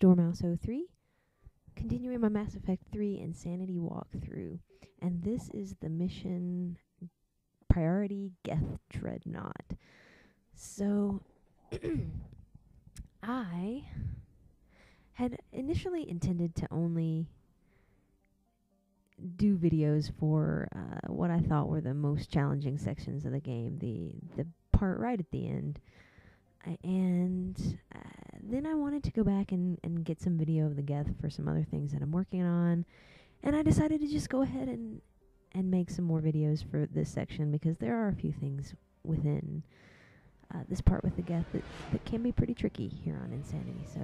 Dormouse03, continuing my Mass Effect 3 Insanity walkthrough. And this is the mission Priority Geth Dreadnought. So, I had initially intended to only do videos for what I thought were the most challenging sections of the game, the part right at the end. And then I wanted to go back and get some video of the Geth for some other things that I'm working on. And I decided to just go ahead and make some more videos for this section, because there are a few things within this part with the Geth that can be pretty tricky here on Insanity. So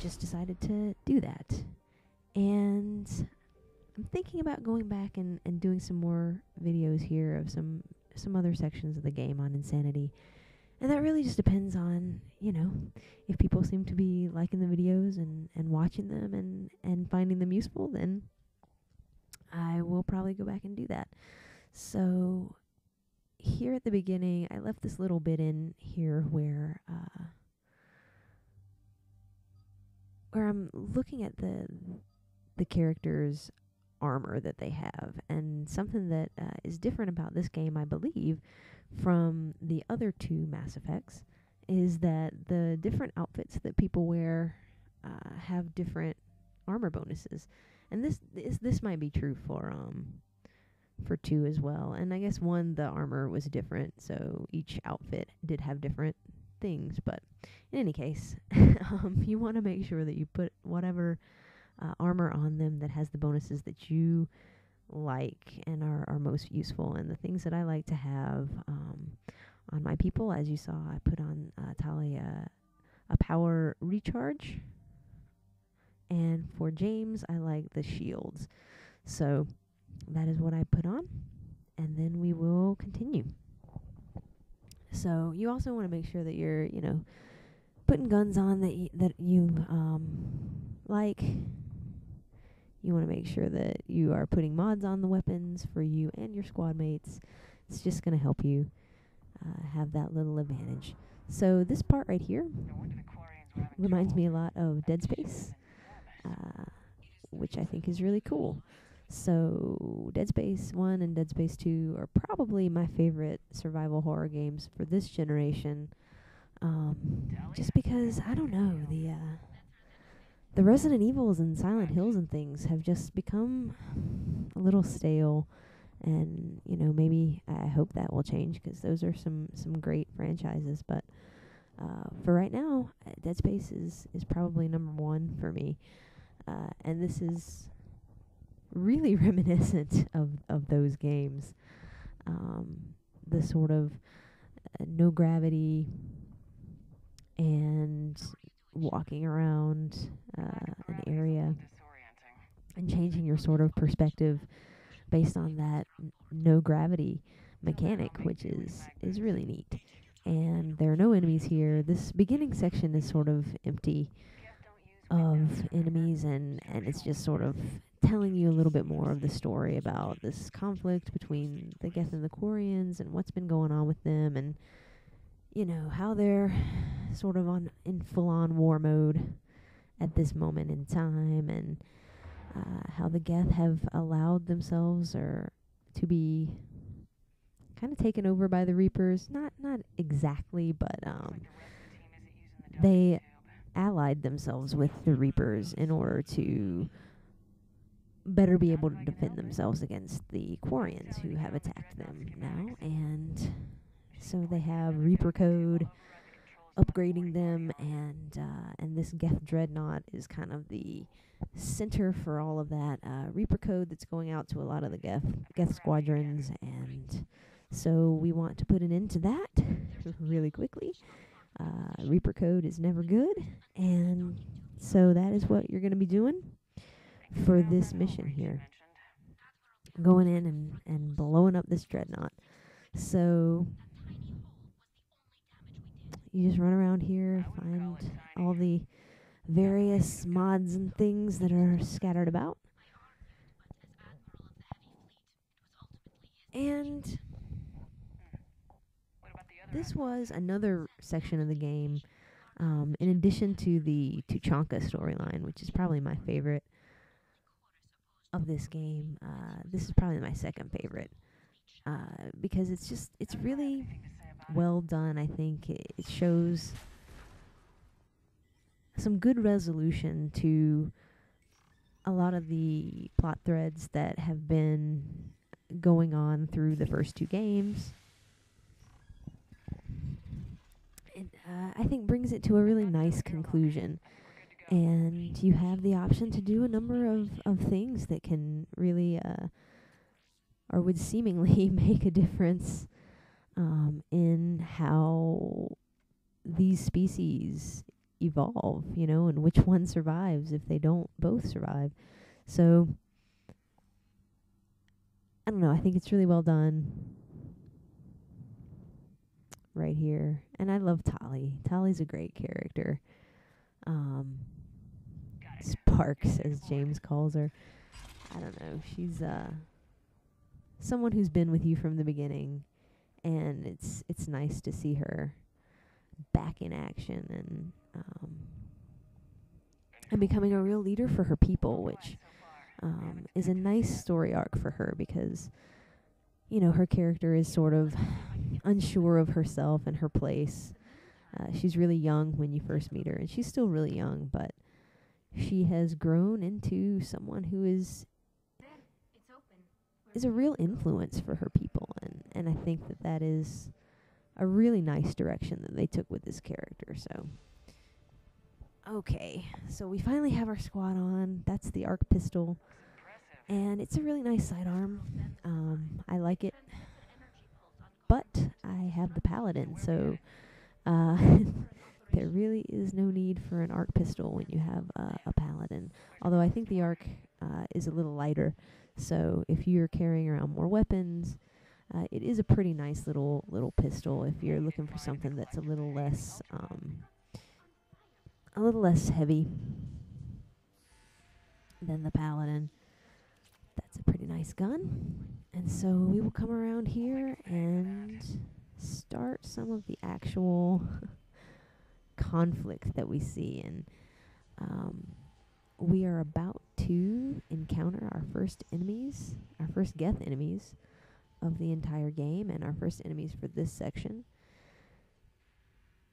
just decided to do that. And I'm thinking about going back and doing some more videos here of some other sections of the game on Insanity. And that really just depends on, if people seem to be liking the videos and watching them and finding them useful, then I will probably go back and do that. So here at the beginning, I left this little bit in here where I'm looking at the characters' armor that they have, and something that is different about this game, I believe, from the other two Mass Effects, is that the different outfits that people wear have different armor bonuses, and this might be true for 2 as well. And I guess 1, the armor was different, so each outfit did have different things. But in any case, you want to make sure that you put whatever armor on them that has the bonuses that you like and are most useful. And the things that I like to have on my people, as you saw, I put on Talia a power recharge, and for James I like the shields. So that is what I put on, and then we will continue. So you also want to make sure that you're putting guns on that you like. You want to make sure that you are putting mods on the weapons for you and your squad mates. It's just going to help you have that little advantage. So this part right here reminds me a lot of Dead Space, which I think is really cool. So Dead Space 1 and Dead Space 2 are probably my favorite survival horror games for this generation. Just because, I don't know, the Resident Evils and Silent Hills and things have just become a little stale, and maybe I hope that will change, because those are some great franchises. But for right now, Dead Space is probably number 1 for me, and this is really reminiscent of those games. The sort of no gravity and walking around an area and changing your sort of perspective based on that no gravity mechanic, which is really neat. And there are no enemies here. This beginning section is sort of empty of enemies, and it's just sort of telling you a little bit more of the story about this conflict between the Geth and the Quarians and what's been going on with them, and how they're sort of in full-on war mode at this moment in time, and how the Geth have allowed themselves to be kind of taken over by the Reapers. Not exactly, but they allied themselves with the Reapers in order to better be able to defend themselves against the Quarians who have attacked them now. And so they have Reaper code upgrading them, and this Geth Dreadnought is kind of the center for all of that Reaper code that's going out to a lot of the Geth squadrons. And so we want to put an end to that really quickly. Reaper code is never good, and so that is what you're going to be doing for this mission here, going in and blowing up this Dreadnought. So you just run around here, find all the various mods and things that are scattered about, and this was another section of the game In addition to the Tuchanka storyline, which is probably my favorite of this game, this is probably my second favorite, because it's really well done. I think it shows some good resolution to a lot of the plot threads that have been going on through the first two games. It, I think, brings it to a really nice conclusion. And you have the option to do a number of things that can really, or would seemingly make a difference in how these species evolve, you know, and which one survives if they don't both survive. So, I don't know, I think it's really well done right here. And I love Tali. Tali's a great character. Sparks, as James calls her. I don't know. She's someone who's been with you from the beginning, and it's nice to see her back in action and becoming a real leader for her people, which is a nice story arc for her because, you know, her character is sort of unsure of herself and her place. She's really young when you first meet her, and she's still really young, but she has grown into someone who is a real influence for her people, and I think that is a really nice direction that they took with this character. So, okay, so we finally have our squad on. That's the arc pistol, and it's a really nice sidearm. I like it, but I have the paladin, so there really is no need for an arc pistol when you have a paladin. Although I think the arc is a little lighter, so if you're carrying around more weapons, it is a pretty nice little pistol. If you're looking for something that's a little less heavy than the paladin, that's a pretty nice gun. And so we will come around here and start some of the actual conflict that we see. And we are about to encounter our first enemies, our first Geth enemies of the entire game, and our first enemies for this section.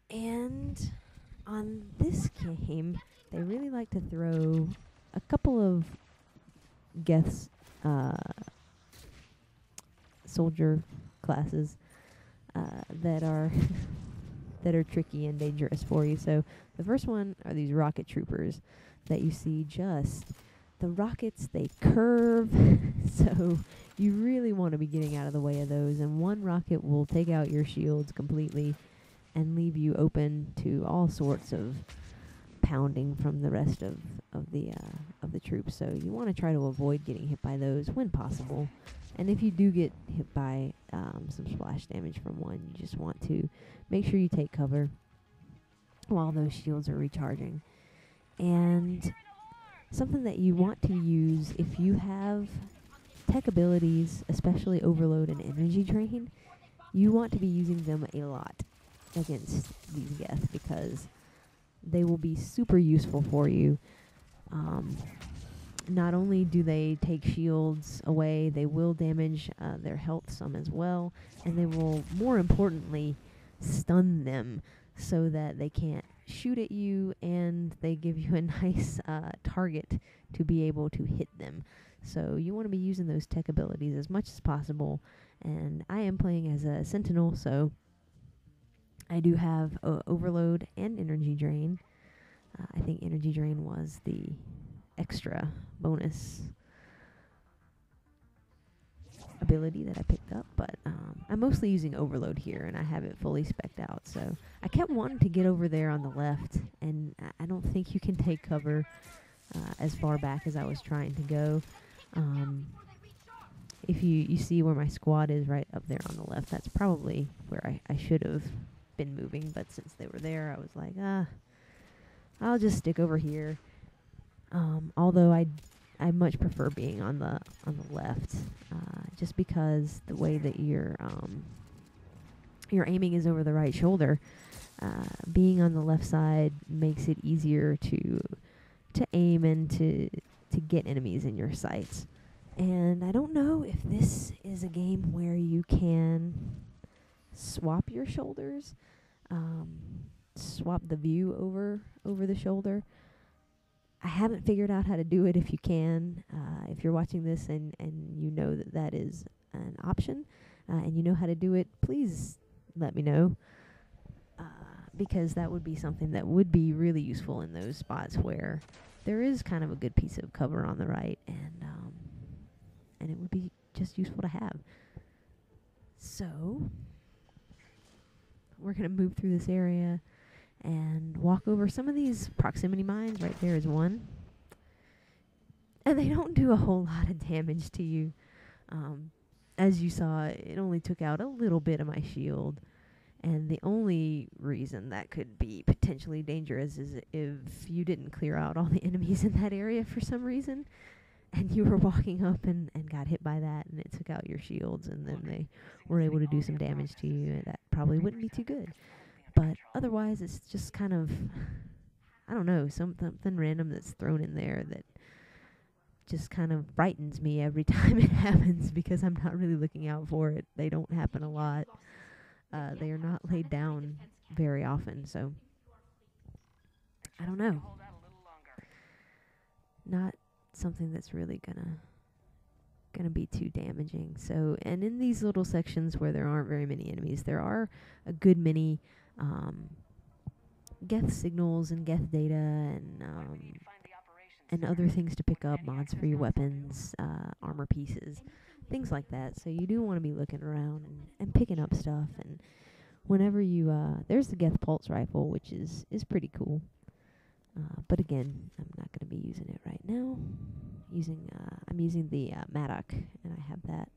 And on this game, they really like to throw a couple of Geth's soldier classes that are tricky and dangerous for you. So the first one are these rocket troopers that you see. Just the rockets, they curve, so you really want to be getting out of the way of those, and one rocket will take out your shields completely and leave you open to all sorts of pounding from the rest of the troops. So you want to try to avoid getting hit by those when possible. And if you do get hit by some splash damage from one, you just want to make sure you take cover while those shields are recharging. And something that you want to use if you have tech abilities, especially Overload and Energy Drain, you want to be using them a lot against these Geth because they will be super useful for you. Not only do they take shields away, they will damage their health some as well, and they will, more importantly, stun them so that they can't shoot at you, and they give you a nice target to be able to hit them. So you want to be using those tech abilities as much as possible, and I am playing as a Sentinel, so I do have Overload and Energy Drain. I think Energy Drain was the extra bonus ability that I picked up, but I'm mostly using Overload here, and I have it fully spec'd out. So I kept wanting to get over there on the left, and I don't think you can take cover as far back as I was trying to go. If you see where my squad is right up there on the left, that's probably where I should have been moving, but since they were there, I was like, I'll just stick over here. Although I much prefer being on the left, just because the way that your aiming is over the right shoulder, being on the left side makes it easier to aim and to get enemies in your sights. And I don't know if this is a game where you can swap your shoulders, swap the view over the shoulder. I haven't figured out how to do it. If you can, if you're watching this and you know that is an option, and you know how to do it, please let me know, because that would be something that would be really useful in those spots where there is kind of a good piece of cover on the right, and it would be just useful to have. So we're going to move through this area and walk over some of these proximity mines. Right there is one. And they don't do a whole lot of damage to you. As you saw, it only took out a little bit of my shield. And the only reason that could be potentially dangerous is if you didn't clear out all the enemies in that area for some reason, and you were walking up and got hit by that, and it took out your shields, and then they were able to do some damage to you. And that probably wouldn't be too good. But otherwise, it's just kind of, I don't know, something random that's thrown in there that just kind of frightens me every time it happens, because I'm not really looking out for it. They don't happen a lot. They are not laid down very often, so I don't know. Not something that's really gonna be too damaging. So, and in these little sections where there aren't very many enemies, there are a good many Geth signals and Geth data and other things to pick up, mods for your weapons, armor pieces, things like that. So you do want to be looking around and picking up stuff. And whenever you there's the Geth pulse rifle, which is pretty cool. But again, I'm not going to be using it right now. I'm using the Maddock, and I have that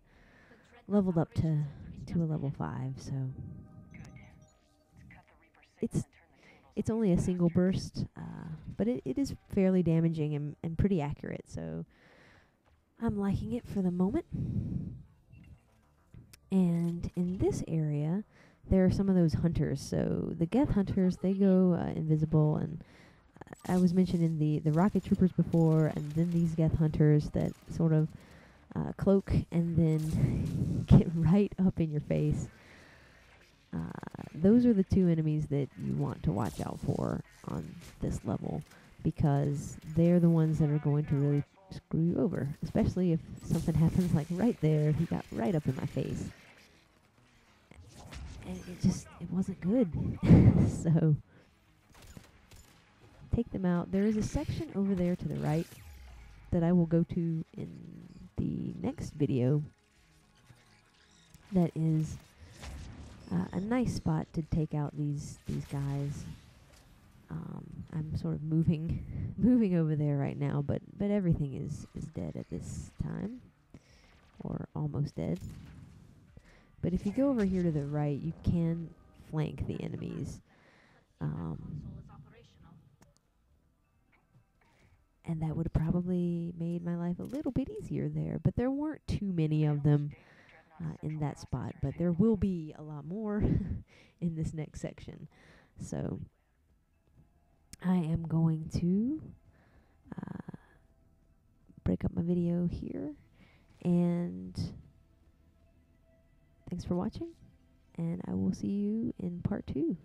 leveled up to a level 5. So it's only a single burst, but it is fairly damaging and pretty accurate. So I'm liking it for the moment. And in this area, there are some of those hunters. So the Geth hunters, they go invisible, and I was mentioning the rocket troopers before, and then these Geth hunters that sort of cloak and then get right up in your face. Those are the two enemies that you want to watch out for on this level, because they're the ones that are going to really screw you over, especially if something happens like right there. He got right up in my face, and it wasn't good. So take them out. There is a section over there to the right that I will go to in the next video that is a nice spot to take out these guys. I'm sort of moving over there right now, but everything is dead at this time, or almost dead. But if you go over here to the right, you can flank the enemies. And that would have probably made my life a little bit easier there, but there weren't too many of them in that spot, but there will be a lot more in this next section. So I am going to break up my video here, and thanks for watching, and I will see you in part 2.